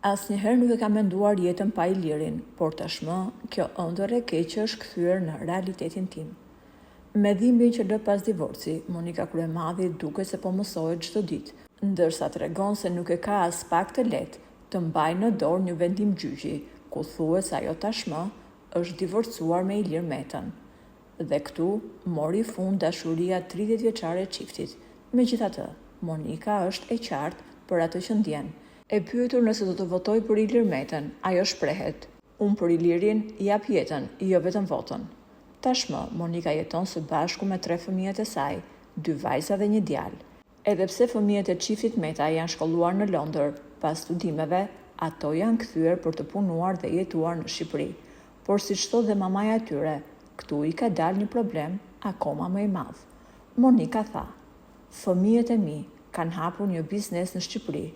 Asnjëherë nuk e kam menduar jetën pa Ilirin, por tashmë kjo ëndër e keqe është kthyer në realitetin tim. Me dhimbjen që lë pas divorci, Monika Kryemadhi duket se po mësohet çdo ditë, ndërsa tregon se nuk e ka as pak të lehtë të mbajë në dorë një vendim gjyqi, ku thuhet se ajo tashmë është divorcuar me Ilir Metën. Dhe këtu mori fund dashuria 30 vjeçare e çiftit. Megjithatë, Monika është e qartë për atë që ndjen. E pyetur nëse do të votoj për Ilir Metën, ajo shprehet: "Unë për Ilirin jap jetën, jo vetëm votën." Tashmë, Monika jeton së bashku me 3 fëmijët e saj, 2 vajza dhe 1 djalë. Edhe pse fëmijët e çiftit Meta janë shkolluar në Londër pas studimeve, ato janë kthyer për të punuar dhe jetuar në Shqipëri. Por siç thotë dhe mamaja e tyre, këtu i ka dalë një problem akoma më i madh. Monika tha: "Fëmijët e mi kanë hapur një biznes në Shqipëri.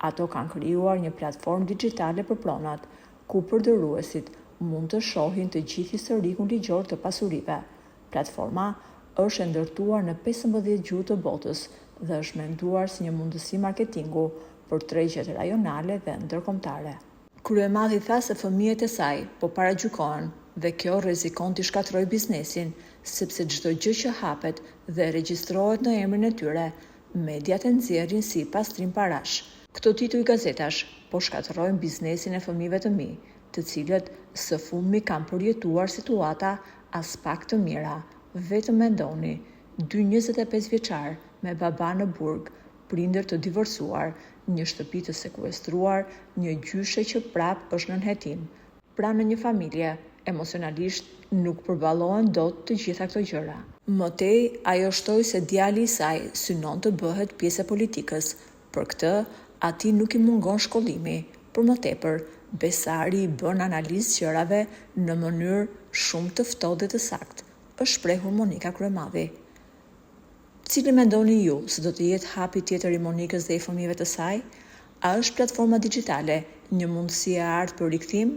Ato kanë krijuar një platformë digjitale për pronat, ku përdoruesit mund të shohin të gjithë historikun ligjor të pasurive. Platforma është e ndërtuar në 15 gjuhë të botës dhe është menduar si një mundësi marketingu për tregjet rajonale dhe ndërkombëtare." Kryemadhi tha se fëmijët e saj po paragjykohen dhe kjo rrezikon t'i shkatërrojë biznesin, sepse çdo gjë që hapet dhe regjistrohet në emrin e tyre, mediat e nxjerrin si pastrim parash. Këto tituj gazetash po shkatërrojnë biznesin e fëmijëve të mi, të cilët së fundmi kanë përjetuar situata as pak të mira. Vetëm mendoni, 2 25 vjeçar me baba në burg, prindër të divorcuar, një shtëpi të sekuestruar, një gjyshe që prap është nën hetim. Pra në një familje, emocionalisht nuk përballohen dot të gjitha këto gjëra. Mëtej, ajo shtoi se djali i saj synon të bëhet pjesë e politikës. Për këtë, ati nuk i mungon shkollimi. Për më tepër, Besari i bën analizë gjërave në mënyrë shumë të ftohtë dhe të saktë, është shprehur Monika Kryemadhi. Cili mendoni ju se do të jetë hapi tjetër i Monikës dhe i fëmijëve të saj? A është platforma digjitale një mundësi e artë për rikthim?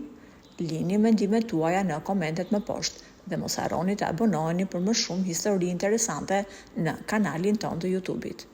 Lini mendimet tuaja në komentet më poshtë dhe mos harroni të abonoheni për më shumë histori interesante në kanalin tonë të YouTube-it.